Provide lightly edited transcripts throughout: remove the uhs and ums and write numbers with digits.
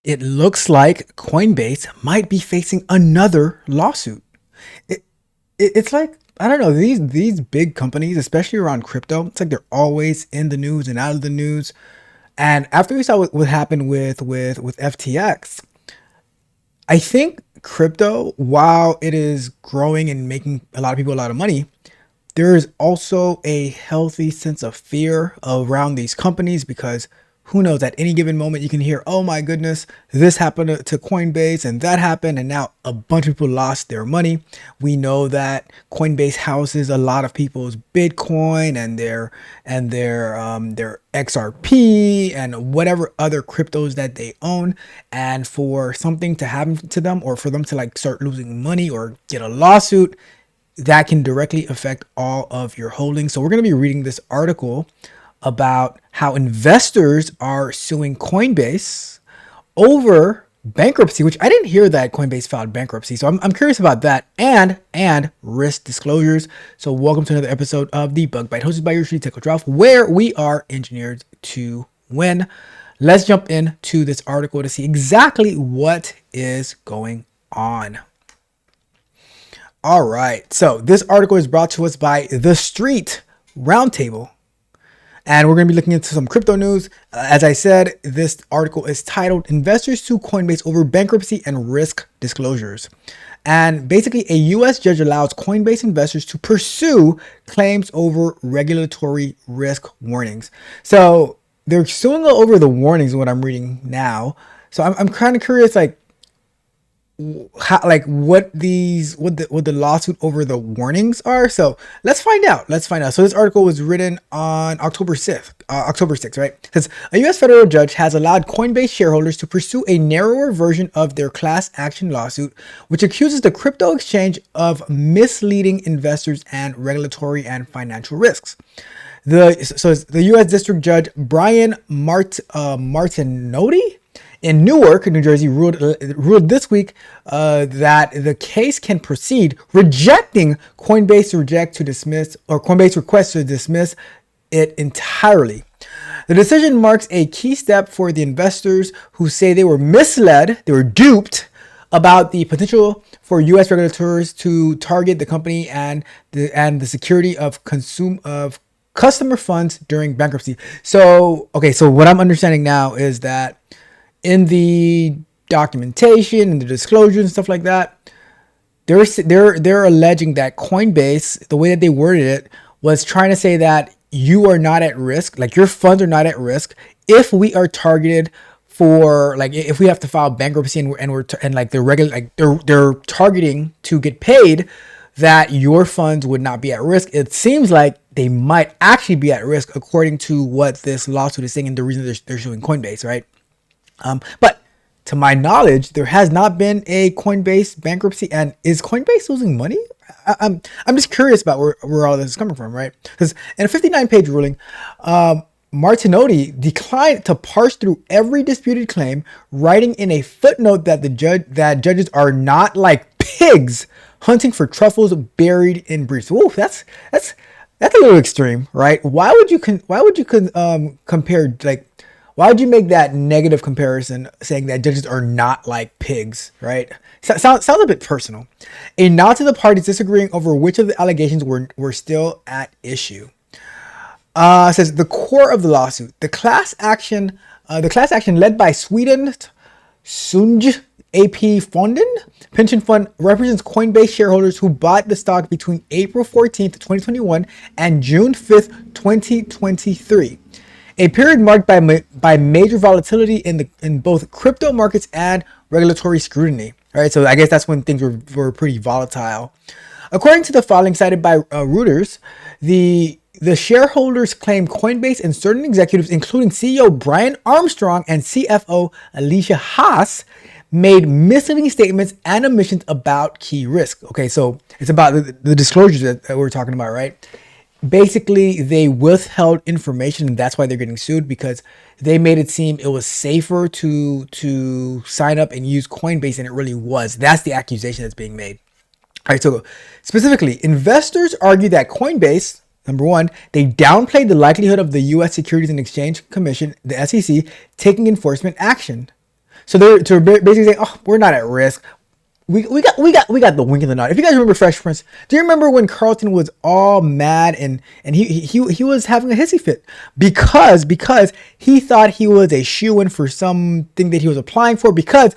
It looks like Coinbase might be facing another lawsuit. It, it's like, I don't know, these big companies, especially around crypto, it's like they're always in the news and out of the news. And after we saw what happened with FTX, I think crypto, while it is growing and making a lot of people a lot of money, there is also a healthy sense of fear around these companies because who knows, at any given moment you can hear, oh my goodness, this happened to Coinbase and that happened, and now a bunch of people lost their money. We know that Coinbase houses a lot of people's Bitcoin and their XRP and whatever other cryptos that they own. And for something to happen to them, or for them to like start losing money or get a lawsuit, that can directly affect all of your holdings. So we're going to be reading this article about how investors are suing Coinbase over bankruptcy, which I didn't hear that Coinbase filed bankruptcy. So I'm curious about that, and risk disclosures. So welcome to another episode of the Bug Bite, hosted by your Street Tech Ralph, where we are engineered to win. Let's jump into this article to see exactly what is going on. All right, so this article is brought to us by The Street Roundtable, and we're going to be looking into some crypto news. As I said, this article is titled Investors Sue Coinbase Over Bankruptcy and Risk Disclosures. And basically, a U.S. judge allows Coinbase investors to pursue claims over regulatory risk warnings. So they're suing over the warnings, what I'm reading now. So I'm kind of curious, like, how, like what the lawsuit over the warnings are. So let's find out. So this article was written on October 6th, right? It says a U.S. federal judge has allowed Coinbase shareholders to pursue a narrower version of their class action lawsuit, which accuses the crypto exchange of misleading investors and regulatory and financial risks. The U.S. District Judge Brian Martinotti in Newark, New Jersey, ruled this week that the case can proceed, rejecting Coinbase's request to dismiss it entirely. The decision marks a key step for the investors who say they were misled, they were duped about the potential for U.S. regulators to target the company and the security of customer funds during bankruptcy. So what I'm understanding now is that in the documentation and the disclosures and stuff like that, they're alleging that Coinbase, the way that they worded it, was trying to say that you are not at risk, like your funds are not at risk if we are targeted for, like, if we have to file bankruptcy they're targeting to get paid, that your funds would not be at risk. It seems like they might actually be at risk according to what this lawsuit is saying and the reason they're suing Coinbase, right? But to my knowledge, there has not been a Coinbase bankruptcy. And is Coinbase losing money? I'm just curious about where all this is coming from, right? Because in a 59-page ruling, Martinotti declined to parse through every disputed claim, writing in a footnote that judges are not like pigs hunting for truffles buried in briefs. Whoa, that's a little extreme, right? Why would you compare, like, why would you make that negative comparison, saying that judges are not like pigs, right? Sounds a bit personal. A nod to the parties disagreeing over which of the allegations were still at issue. Says the core of the lawsuit, the class action led by Sweden's Sunj AP Fonden pension fund represents Coinbase shareholders who bought the stock between April 14th, 2021 and June 5th, 2023. A period marked by major volatility in both crypto markets and regulatory scrutiny. All right, so I guess that's when things were pretty volatile. According to the filing cited by Reuters, the shareholders claim Coinbase and certain executives, including CEO Brian Armstrong and CFO Alicia Haas, made misleading statements and omissions about key risks. Okay, so it's about the disclosures that we're talking about, right? Basically, they withheld information, and that's why they're getting sued, because they made it seem it was safer to sign up and use Coinbase than it really was. That's the accusation that's being made. All right, so specifically, investors argue that Coinbase, number one, they downplayed the likelihood of the U.S. Securities and Exchange Commission, the SEC, taking enforcement action. So they're basically saying, "Oh, we're not at risk. We got the wink in the nod." If you guys remember Fresh Prince, do you remember when Carlton was all mad and he was having a hissy fit because he thought he was a shoo-in for something that he was applying for because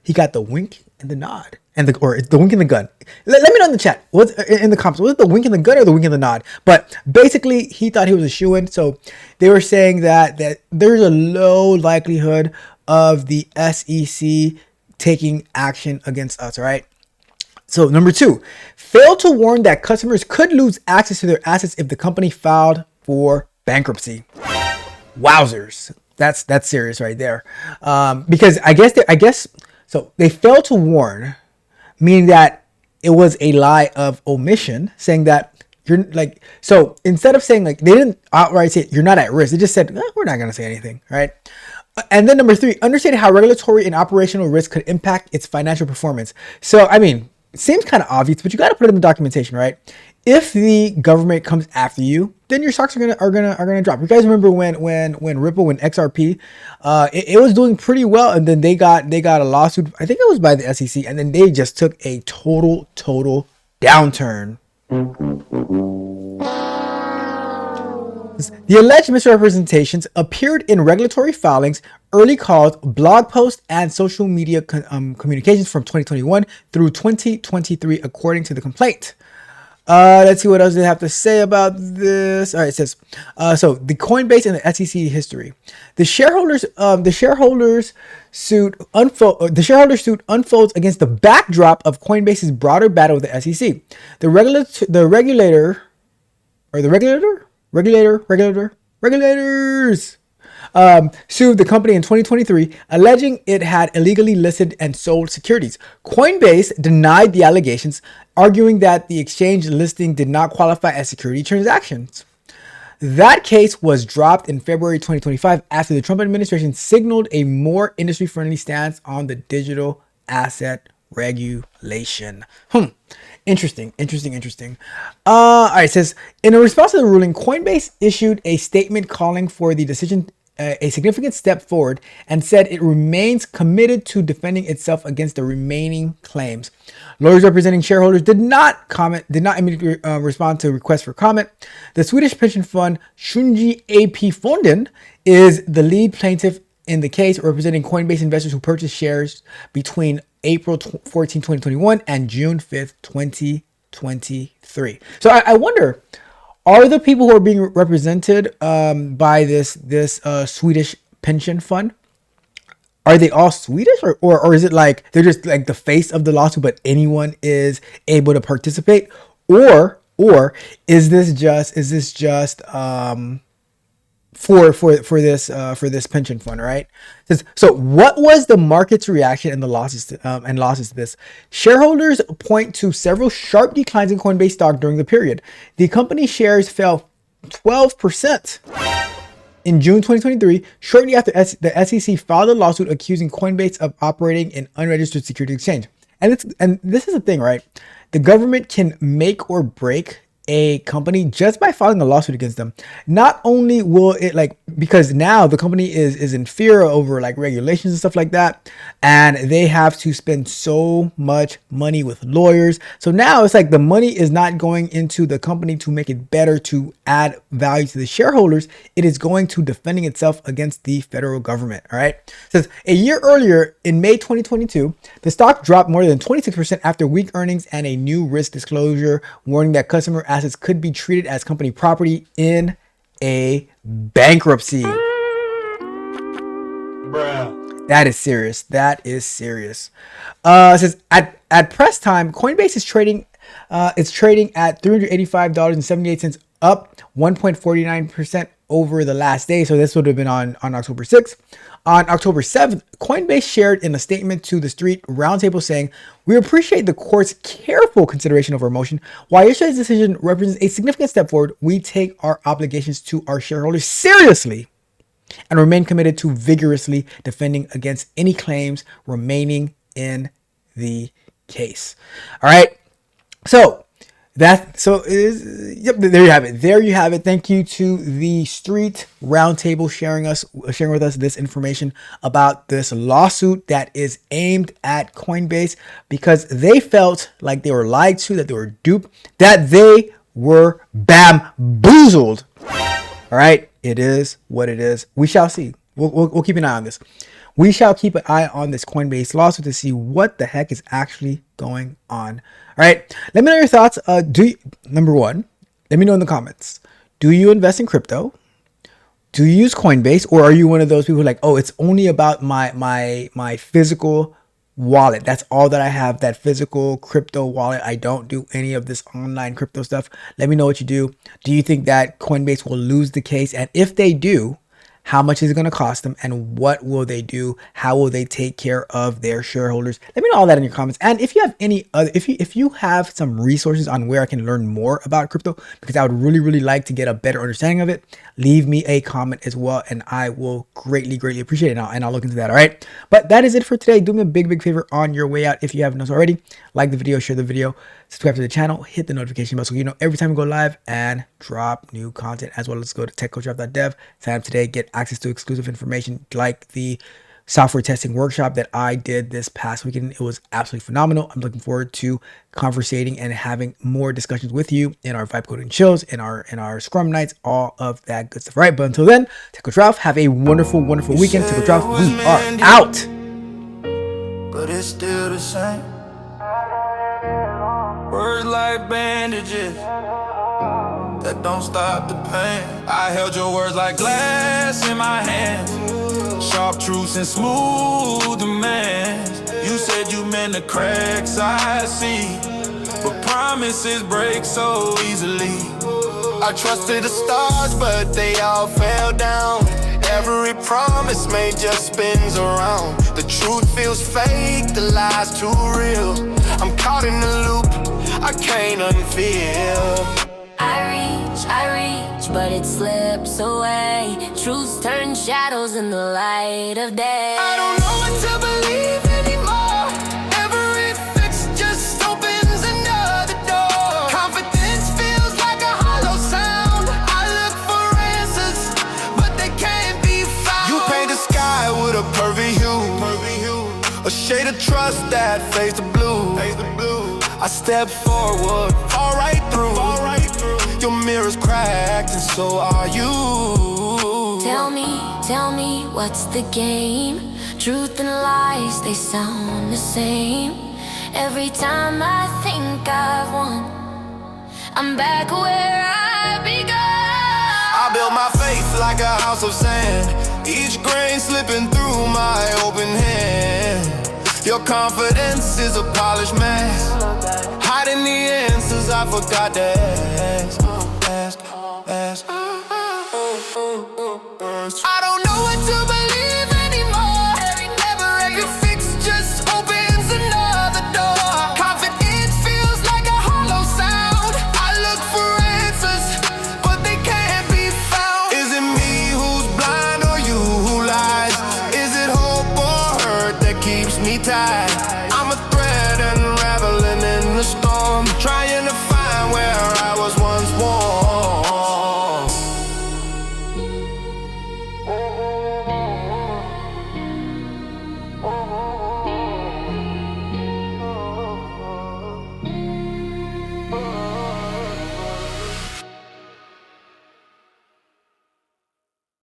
he got the wink and the nod and the wink and the gun. Let me know in the chat. What's in the comments? Was it the wink and the gun or the wink and the nod? But basically, he thought he was a shoo-in. So they were saying that there's a low likelihood of the SEC taking action against us, all right? So number 2, failed to warn that customers could lose access to their assets if the company filed for bankruptcy. Wowzers. That's serious right there. Because I guess so they failed to warn, meaning that it was a lie of omission, saying that you're like, so instead of saying like, they didn't outright say you're not at risk, they just said, we're not going to say anything, right? And then number 3, understand how regulatory and operational risk could impact its financial performance. So, I mean, it seems kind of obvious, but you got to put it in the documentation, right? If the government comes after you, then your stocks are gonna drop. You guys remember when Ripple, when XRP, it was doing pretty well, and then they got a lawsuit. I think it was by the SEC, and then they just took a total downturn. The alleged misrepresentations appeared in regulatory filings, early calls, blog posts, and social media communications from 2021 through 2023, according to the complaint. Let's see what else they have to say about this. All right, it says, so the Coinbase and the SEC history. The shareholders suit unfolds against the backdrop of Coinbase's broader battle with the SEC. Regulators sued the company in 2023, alleging it had illegally listed and sold securities. Coinbase denied the allegations, arguing that the exchange listing did not qualify as security transactions. That case was dropped in February 2025 after the Trump administration signaled a more industry-friendly stance on the digital asset regulation. Interesting. All right, it says, in a response to the ruling, Coinbase issued a statement calling for the decision a significant step forward and said it remains committed to defending itself against the remaining claims. Lawyers representing shareholders did not immediately respond to requests for comment. The Swedish pension fund Sjunde AP Fonden is the lead plaintiff in the case, representing Coinbase investors who purchased shares between April 14, 2021 and June 5th, 2023. So I wonder, are the people who are being represented by this Swedish pension fund, are they all Swedish, or is it like they're just like the face of the lawsuit, but anyone is able to participate, or is this just for this pension fund, right? So what was the market's reaction and the losses to this? Shareholders point to several sharp declines in Coinbase stock during the period. The company shares fell 12% in June 2023, shortly after the SEC filed a lawsuit accusing Coinbase of operating an unregistered security exchange. And this is the thing, right? The government can make or break a company just by filing a lawsuit against them. Not only will it because now the company is in fear over like regulations and stuff like that, and they have to spend so much money with lawyers. So now it's like the money is not going into the company to make it better, to add value to the shareholders. It is going to defending itself against the federal government. All right. It says a year earlier in May 2022, the stock dropped more than 26% after weak earnings and a new risk disclosure warning that customer assets could be treated as company property in a bankruptcy. Bruh. That is serious. It says at press time, Coinbase is trading at $385.78, up 1.49% over the last day. So this would have been on October 6th. On October 7th, Coinbase shared in a statement to the Street Roundtable saying, "We appreciate the court's careful consideration of our motion. While yesterday's decision represents a significant step forward, we take our obligations to our shareholders seriously and remain committed to vigorously defending against any claims remaining in the case." All right. So That so is yep. There you have it. There you have it. Thank you to the Street Roundtable sharing with us this information about this lawsuit that is aimed at Coinbase because they felt like they were lied to, that they were duped, that they were bamboozled. All right, it is what it is. We shall see. We'll keep an eye on this. We shall keep an eye on this Coinbase lawsuit to see what the heck is actually going on. All right, let me know your thoughts. Number one, let me know in the comments. Do you invest in crypto? Do you use Coinbase, or are you one of those people like, oh, it's only about my physical wallet? That's all that I have, that physical crypto wallet. I don't do any of this online crypto stuff. Let me know what you do. Do you think that Coinbase will lose the case? And if they do, how much is it going to cost them, and what will they do? How will they take care of their shareholders? Let me know all that in your comments. And if you have any other, if you have some resources on where I can learn more about crypto, because I would really like to get a better understanding of it, leave me a comment as well, and I will greatly appreciate it. And I'll look into that. All right. But that is it for today. Do me a big favor on your way out if you haven't already. Like the video, share the video, subscribe to the channel, hit the notification bell so you know every time we go live and drop new content, as well as go to techcoachdraft.dev. Sign up today, get access to exclusive information like the software testing workshop that I did this past weekend. It was absolutely phenomenal. I'm looking forward to conversating and having more discussions with you in our vibe coding chills, in our scrum nights, all of that good stuff. All right, but until then, Tech Coach Ralph, have a wonderful weekend. Tech Coach Ralph, we are out. But it's still the same. Words like bandages that don't stop the pain. I held your words like glass in my hands, sharp truths and smooth demands. You said you meant the cracks I see, but promises break so easily. I trusted the stars, but they all fell down. Every promise made just spins around. The truth feels fake, the lies too real. I'm caught in the loop, I can't unfeel. I reach, but it slips away. Truths turn shadows in the light of day. I don't know what to believe anymore. Every fix just opens another door. Confidence feels like a hollow sound. I look for answers, but they can't be found. You paint the sky with a perfect hue, a shade of trust that fades to blue. I step forward, fall right through. Your mirror's cracked and so are you. Tell me, what's the game? Truth and lies, they sound the same. Every time I think I've won, I'm back where I begun. I built my faith like a house of sand, each grain slipping through my open hand. Your confidence is a polished mask, hiding the answers I forgot to ask. I don't know what to believe anymore. Every fix just opens another door. Confidence feels like a hollow sound. I look for answers, but they can't be found. Is it me who's blind or you who lies? Is it hope or hurt that keeps me tied?